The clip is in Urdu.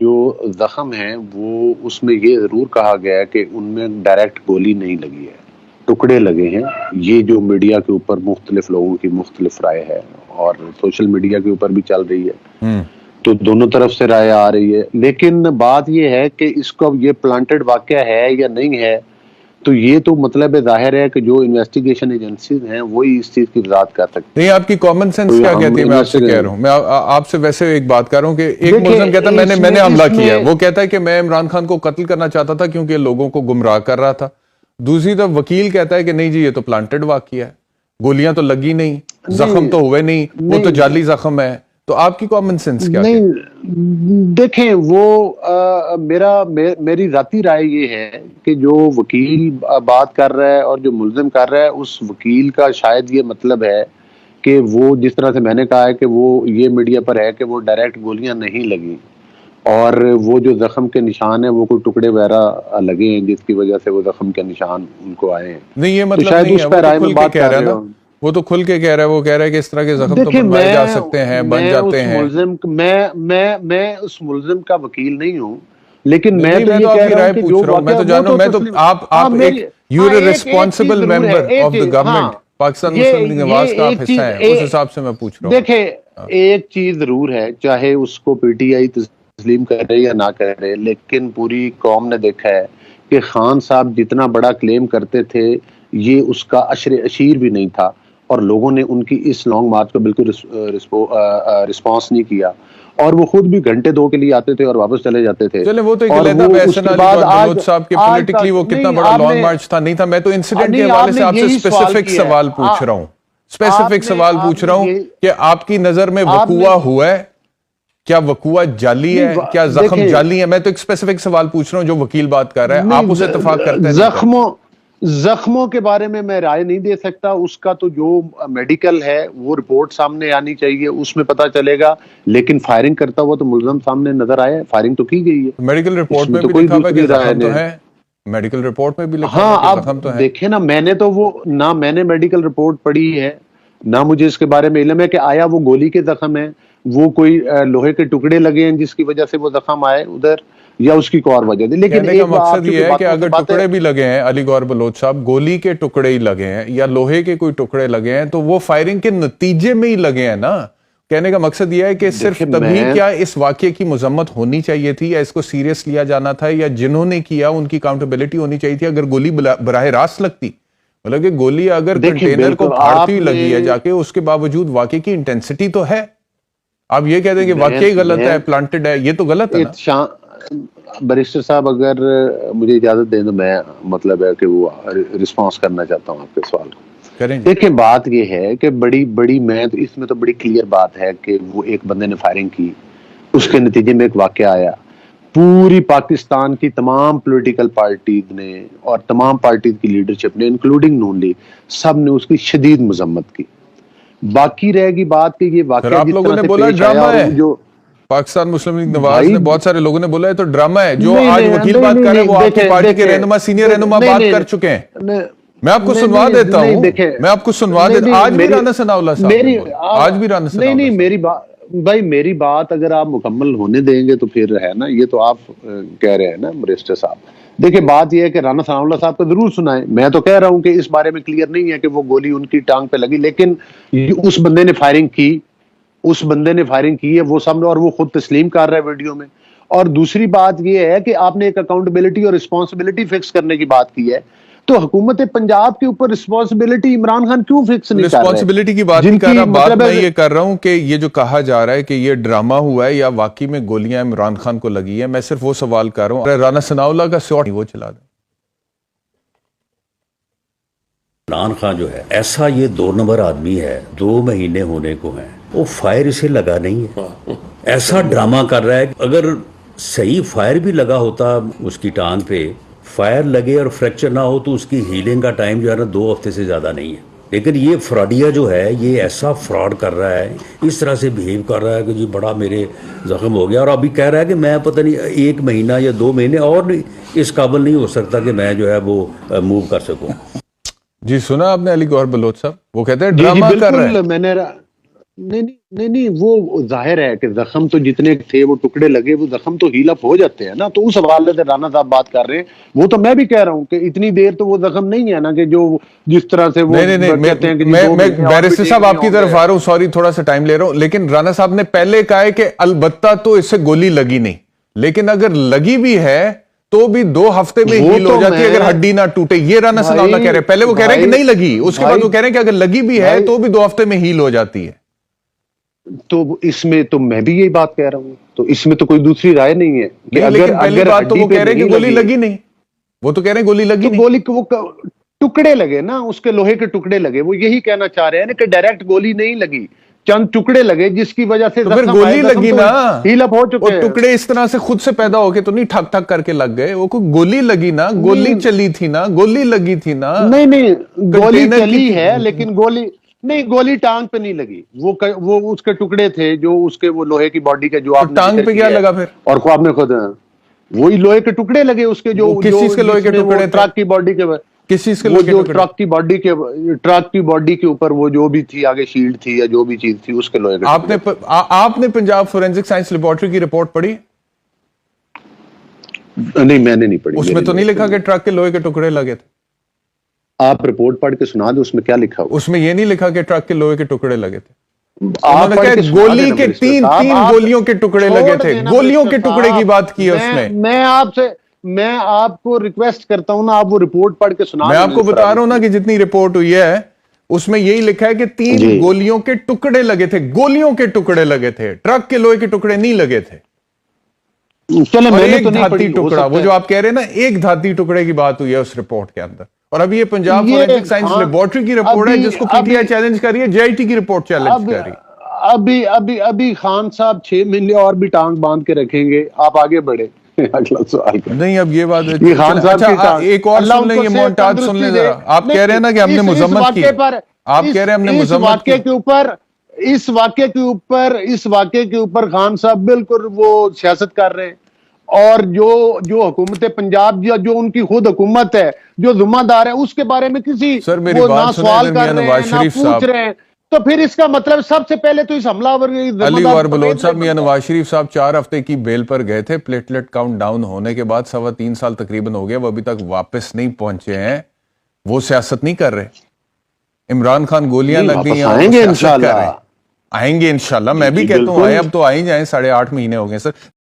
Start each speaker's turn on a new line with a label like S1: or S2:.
S1: جو زخم ہیں وہ اس میں یہ ضرور کہا گیا ہے کہ ان میں ڈائریکٹ گولی نہیں لگی ہے، ٹکڑے لگے ہیں۔ یہ جو میڈیا کے اوپر مختلف لوگوں کی مختلف رائے ہے اور سوشل میڈیا کے اوپر بھی چل رہی ہے، تو دونوں طرف سے رائے آ رہی ہے، لیکن بات یہ ہے کہ اس کو یہ پلانٹڈ واقعہ ہے یا نہیں ہے، تو یہ تو مطلب ظاہر ہے کہ جو انویسٹیگیشن ایجنسیز ہیں وہی اس چیز کی وضاحت کر سکتی ہیں۔
S2: نہیں، آپ کی کامن سینس کیا کہتی ہے؟ میں آپ سے کہہ رہا ہوں، میں آپ سے ویسے ایک بات کر رہا ہوں کہ ایک ملزم کہتا ہے میں نے حملہ کیا ہے، وہ کہتا ہے کہ میں عمران خان کو قتل کرنا چاہتا تھا کیونکہ لوگوں کو گمراہ کر رہا تھا۔ دوسری طرف وکیل کہتا ہے کہ نہیں جی یہ تو پلانٹڈ واقعہ ہے، گولیاں تو لگی نہیں، زخم تو ہوئے نہیں، وہ تو جعلی زخم ہے۔ تو آپ کی کامن سینس کیا کہتی ہے؟
S1: دیکھیں وہ میری ذاتی رائے یہ ہے کہ جو وکیل بات کر رہا ہے اور جو ملزم کر رہا ہے، اس وکیل کا شاید یہ مطلب ہے کہ وہ جس طرح سے میں نے کہا ہے کہ وہ یہ میڈیا پر ہے کہ وہ ڈائریکٹ گولیاں نہیں لگی اور وہ جو زخم کے نشان ہیں وہ کوئی ٹکڑے وغیرہ لگے ہیں جس کی وجہ سے وہ زخم کے نشان ان کو آئے ہیں۔
S2: نہیں یہ مطلب
S1: شاید
S2: نہیں ہے،
S1: اس
S2: وہ
S1: پر
S2: تو
S1: رائے
S2: کھل
S1: میں
S2: کے
S1: بات
S2: کہہ
S1: کر
S2: رہا ہے
S1: رہے
S2: نا،
S1: ہوں۔
S2: وہ تو کھل کے کہہ رہا ہے، وہ کہہ رہا ہے کہ اس طرح کے زخم تو
S1: دیکھیں
S2: بنوائے جا سکتے ہیں، بن جاتے ہیں۔
S1: میں اس ملزم کا وکیل نہیں ہوں، لیکن میں
S2: نہیں
S1: تو
S2: میں
S1: یہ
S2: تو آپ
S1: کہہ
S2: کی
S1: رہا
S2: رائے
S1: ہوں کہ
S2: پوچھ
S1: جو
S2: رہا ہوں، میں
S1: واقعہ
S2: تو جان رہا ہوں، میں تو آپ you're a responsible member of the government، Pakistan Muslim League Nawaz کا آپ حصہ ہیں، اس حساب سے میں پوچھ رہا ہوں۔
S1: دیکھیں ایک چیز ضرور ہے، چاہے اس کو پی ٹی آئی تسلیم کرے یا نہ کرے، لیکن پوری قوم نے دیکھا ہے کہ خان صاحب جتنا بڑا کلیم کرتے تھے یہ اس کا عشر عشیر بھی نہیں تھا، اور لوگوں نے ان کی اس لانگ مارچ کو بالکل رسپانس نہیں کیا، اور وہ خود بھی گھنٹے دو کے لیے آتے تھے اور واپس چلے جاتے تھے۔
S2: چلیں وہ تو ایک
S1: اور
S2: علیحدہ
S1: وہ
S2: بحث
S1: اس
S2: ہے نا،
S1: کے
S2: علی
S1: بعد
S2: گور
S1: آج
S2: بلوچ صاحب کے
S1: آج
S2: پولیٹیکلی وہ کتنا
S1: نہیں
S2: بڑا
S1: آپ
S2: لانگ
S1: نے
S2: مارچ تھا، نہیں تھا۔ میں تو انسیڈنٹ کے
S1: نہیں
S2: حوالے
S1: آپ
S2: سے
S1: نے
S2: آپ سے
S1: یہی سوال
S2: اسپیسیفک
S1: کیا ہے،
S2: سوال پوچھ رہا ہوں، اسپیسیفک سوال پوچھ رہا ہوں
S1: یہ
S2: کہ آپ کی نظر میں وقوع ہوا ہے؟ کیا وقوع جعلی ہے؟ کیا زخم جعلی ہے؟ میں تو ایک اسپیسیفک سوال پوچھ رہا ہوں جو وکیل بات کر رہا ہے، آپ اسے اتفاق کرتے نہیں کرتے؟
S1: زخموں کے بارے میں رائے نہیں دے سکتا، اس کا تو جو میڈیکل ہے وہ رپورٹ سامنے آنی چاہیے، اس میں پتا چلے گا، لیکن فائرنگ کرتا ہوا تو ملزم سامنے نظر آیا ہے، فائرنگ تو کی گئی ہے،
S2: میڈیکل
S1: اس
S2: رپورٹ
S1: میں
S2: میں
S1: تو
S2: بھی
S1: کوئی
S2: لکھا ہوا ہے کہ
S1: دوسری رائے
S2: زخم تو
S1: نہیں۔
S2: ہے، میڈیکل رپورٹ میں بھی لکھا ہوا
S1: ہاں
S2: ہے کہ
S1: اب
S2: زخم تو ہے۔
S1: دیکھیں نا، میں نے تو وہ نہ میں نے میڈیکل رپورٹ پڑھی ہے، نہ مجھے اس کے بارے میں علم ہے کہ آیا وہ گولی کے زخم ہیں، وہ کوئی لوہے کے ٹکڑے لگے ہیں جس کی وجہ سے وہ زخم آئے ادھر، یا اس کی کوئی اور وجہ تھی، لیکن
S2: کہنے کا
S1: ایک
S2: مقصد یہ ہے کہ
S1: باتوں سے
S2: اگر
S1: باتیں
S2: ٹکڑے بھی لگے ہیں علی گور بلوچ صاحب، گولی کے ٹکڑے ہی لگے ہیں یا لوہے کے کوئی ٹکڑے لگے ہیں تو وہ فائرنگ کے نتیجے میں ہی لگے ہیں نا۔ کہنے کا مقصد یہ ہے کہ صرف تبھی کیا اس واقعے کی مذمت ہونی چاہیے تھی یا اس کو سیریس لیا جانا تھا، یا جنہوں نے کیا ان کی اکاؤنٹیبلٹی ہونی چاہیے تھی اگر گولی براہ راست لگتی؟ مطلب کہ گولی اگر کنٹینر کو پھاڑتی لگی ہے جا کے، اس کے باوجود واقعے کی انٹینسٹی تو ہے۔ آپ یہ کہتے ہیں کہ واقعی غلط ہے، پلانٹڈ ہے، یہ تو غلط ہے نا۔
S1: بیرسٹر صاحب اگر مجھے اجازت دیں تو میں مطلب ہے کہ وہ رسپانس کرنا چاہتا ہوں آپ کے سوال کو۔
S2: کریں جی۔
S1: دیکھیں بات یہ ہے کہ بڑی میں تو اس میں تو بڑی کلیئر بات ہے کہ وہ ایک بندے نے فائرنگ کی، اس کے نتیجے میں ایک واقعہ آیا، پوری پاکستان کی تمام پولیٹیکل پارٹیز نے اور تمام پارٹیز کی لیڈرشپ نے انکلوڈنگ نون لیگ سب نے اس کی شدید مذمت کی۔ باقی رہے گی بات کہ یہ
S2: پھر
S1: واقعہ
S2: آپ
S1: جس
S2: لوگوں
S1: طرح
S2: نے
S1: سے
S2: بولا
S1: پیش آیا
S2: ڈرامہ
S1: اور
S2: ہے،
S1: جو
S2: پاکستان مسلم لیگ نواز
S1: بھائی
S2: نے بہت سارے لوگوں نے بولا ہے تو ڈرامہ ہے، جو
S1: نہیں
S2: آج
S1: نہیں
S2: وکیل
S1: نہیں
S2: بات کر رہے ہیں وہ آپ کی
S1: دیکھیں
S2: پارٹی کے
S1: دیکھیں
S2: رہنما سینئر رہنما
S1: نہیں
S2: بات
S1: نہیں
S2: کر چکے ہیں۔
S1: نہیں
S2: میں آپ کو سنوا
S1: نہیں
S2: دیتا
S1: نہیں
S2: ہوں،
S1: دیکھیں
S2: میں آپ کو سنوا
S1: نہیں
S2: دیتا ہوں، آج بھی
S1: میری
S2: رانا ثناء اللہ صاحب نے بولا، آج بھی رانا ثناء اللہ
S1: نہیں
S2: صاحب۔
S1: میری بات بھائی، میری بات اگر آپ مکمل ہونے دیں گے تو پھر ہے نا، یہ تو آپ کہہ رہے ہیں نا بیرسٹر صاحب۔ دیکھیں بات یہ ہے کہ رانا ثناء اللہ صاحب کو ضرور سنائیں، میں تو کہہ رہا ہوں کہ اس بارے میں کلیئر نہیں ہے کہ وہ گولی ان کی ٹانگ پہ لگی، لیکن اس بندے نے فائرنگ کی ہے وہ سب، اور وہ خود تسلیم کر رہا ہے ویڈیو میں۔ اور دوسری بات یہ ہے کہ آپ نے ایک اکاؤنٹیبلٹی اور رسپانسبلٹی فکس کرنے کی بات کی ہے، تو حکومت پنجاب کے اوپر رسپانسبلٹی عمران خان کیوں فکس نہیں کر رہے؟
S2: رسپانسبلٹی کی بات نہیں کر رہا، بات میں یہ کر رہا ہوں کہ یہ جو کہا جا رہا ہے کہ یہ ڈرامہ ہوا ہے یا واقعی میں گولیاں عمران خان کو لگی ہیں، میں صرف وہ سوال کر رہا ہوں، رانا ثناء اللہ کا شاٹ وہ چلا دیں۔
S3: عمران خان جو ہے ایسا یہ 2 نمبر آدمی ہے، 2 مہینے ہونے کو ہیں، وہ فائر اسے لگا نہیں ہے، ایسا ڈرامہ کر رہا ہے۔ اگر صحیح فائر بھی لگا ہوتا اس کی ٹانگ پہ، فائر لگے اور فریکچر نہ ہو تو اس کی ہیلنگ کا ٹائم جو ہے نا 2 ہفتے سے زیادہ نہیں ہے، لیکن یہ فراڈیا جو ہے یہ ایسا فراڈ کر رہا ہے، اس طرح سے بہیو کر رہا ہے کہ جی بڑا میرے زخم ہو گیا، اور ابھی کہہ رہا ہے کہ میں پتہ نہیں 1 مہینہ یا 2 مہینے اور اس قابل نہیں ہو سکتا کہ میں جو ہے وہ موو کر سکوں۔
S2: جی سنا آپ نے علی گوہر بلوچ صاحب، وہ کہتے ہیں ڈرامہ کر رہے ہیں۔
S1: نہیں وہ ظاہر ہے کہ زخم تو جتنے تھے وہ ٹکڑے لگے، وہ زخم تو ہیل اپ ہو جاتے ہیں نا. تو اس حوالے سے رانا صاحب بات کر رہے ہیں، وہ تو میں بھی کہہ رہا ہوں کہ اتنی دیر تو وہ زخم نہیں ہے نا کہ جو جس طرح سے وہ کہتے ہیں کہ
S2: میں بیرسٹر صاحب آپ کی طرف آ رہا ہوں، سوری تھوڑا سا ٹائم لے رہا ہوں، لیکن رانا صاحب نے پہلے کہا ہے کہ البتہ تو اس سے گولی لگی نہیں، لیکن اگر لگی بھی ہے تو بھی 2 ہفتے میں ہیل ہو جاتی ہے اگر ہڈی نہ ٹوٹے. یہ رانا ثناء اللہ کہہ رہے ہیں. پہلے وہ کہہ رہے ہیں کہ نہیں لگی، اس کے بعد وہ کہہ رہے ہیں کہ اگر لگی بھی ہے تو بھی 2 ہفتے میں ہیل ہو جاتی ہے.
S1: تو اس میں تو میں بھی یہی بات کہہ رہا ہوں، تو اس میں تو کوئی دوسری رائے نہیں ہے کہ
S2: لیکن پہلی بات تو وہ کہہ رہے ہیں کہ گولی لگی نہیں، وہ تو کہہ رہے ہیں گولی لگی نہیں.
S1: گولی وہ ٹکڑے لگے نا، اس کے لوہے کے ٹکڑے لگے، وہ یہی کہنا چاہ رہے ہیں کہ ڈائریکٹ گولی نہیں لگی، چند ٹکڑے لگے جس کی وجہ سے
S2: تو پھر گولی لگی نا.
S1: ہیل اپ ہو چکے ہیں.
S2: ٹکڑے اس طرح سے خود سے پیدا ہو کے تو نہیں ٹھک ٹھک کر کے لگ گئے، وہ کوئی گولی لگی نا، گولی چلی تھی نا، گولی لگی تھی نا.
S1: نہیں گولی چلی ہے لیکن گولی ٹانگ پہ نہیں لگی، وہ اس کے ٹکڑے تھے جو اس کے وہ لوہے کی باڈی کے جو آپ
S2: ٹانگ پہ کیا لگا پھر؟
S1: اور خواب میں خود وہی لوہے کے ٹکڑے لگے اس کے، جو
S2: کس چیز کے لوہے کے ٹکڑے تھے؟
S1: ٹرک کی باڈی کے،
S2: کس چیز کے
S1: وہ جو ٹرک کی باڈی کے اوپر وہ جو بھی تھی آگے شیلڈ تھی یا جو بھی چیز تھی اس کے لوہے کے.
S2: آپ نے پنجاب فورینسک سائنس لیبارٹری کی رپورٹ پڑھی؟
S1: نہیں میں نے نہیں پڑھی.
S2: اس میں تو نہیں لکھا کہ ٹرک کے لوہے کے ٹکڑے لگے تھے؟
S1: آپ رپورٹ پڑھ کے سنا دیں، اس میں کیا لکھا ہوا؟
S2: اس میں یہ نہیں لکھا کہ ٹرک کے لوہے کے ٹکڑے لگے تھے.
S1: آپ
S2: گولی کے تین گولیوں کے ٹکڑے لگے تھے، گولیوں کے ٹکڑے کی بات کی ہے اس نے.
S1: میں آپ کو ریکویسٹ کرتا ہوں نا، آپ وہ رپورٹ پڑھ کے سنا.
S2: میں آپ کو بتا رہا ہوں نا کہ جتنی رپورٹ ہوئی ہے اس میں یہی لکھا ہے کہ 3 گولیوں کے ٹکڑے لگے تھے، گولیوں کے ٹکڑے لگے تھے، ٹرک کے لوہے کے ٹکڑے نہیں لگے تھے. اور ایک دھاتی ٹکڑا، وہ جو آپ کہہ رہے ہیں نا، ایک دھاتی ٹکڑے کی بات ہوئی ہے اس رپورٹ کے اندر. اور ابھی یہ پنجاب فورینسک سائنس لیبارٹری کی رپورٹ ہے جس کو پی ٹی آئی چیلنج کر رہی ہے، جے آئی ٹی کی رپورٹ چیلنج کر رہی ہے.
S1: ابھی خان صاحب 6 مہینے اور بھی ٹانگ باندھ کے رکھیں گے، آپ آگے بڑھے. اگلا سوال
S2: نہیں، اب یہ بات
S1: خان صاحب کی
S2: ایک اور سن لیں، یہ مونٹاج سن لیں ذرا. آپ کہہ رہے ہیں نا کہ ہم نے مذمت کی، آپ کہہ رہے ہیں ہم نے مذمت کی.
S1: اس واقعے کے اوپر خان صاحب بالکل وہ سیاست کر رہے ہیں، اور جو حکومت پنجاب جو ان کی خود حکومت ہے، جو ذمہ دار ہے، اس کے بارے میں کسی
S2: سر میری بات
S1: سوال کر رہے ہیں نہ پوچھ رہے ہیں. تو پھر اس کا مطلب سب سے پہلے تو اس حملہ آور
S2: علی وار بلوچ صاحب، میاں نواز شریف صاحب 4 ہفتے کی بیل پر گئے تھے، پلیٹلیٹ کاؤنٹ ڈاؤن ہونے کے بعد 3.25 سال تقریباً ہو گیا، وہ ابھی تک واپس نہیں پہنچے ہیں. وہ سیاست نہیں کر رہے. عمران خان گولیاں لگ گئی ہیں،
S1: آئیں گے انشاءاللہ.
S2: آئیں گے انشاءاللہ. میں بھی کہتا ہوں آئے، اب تو آئیں جائیں، 8.5 مہینے ہو گئے سر.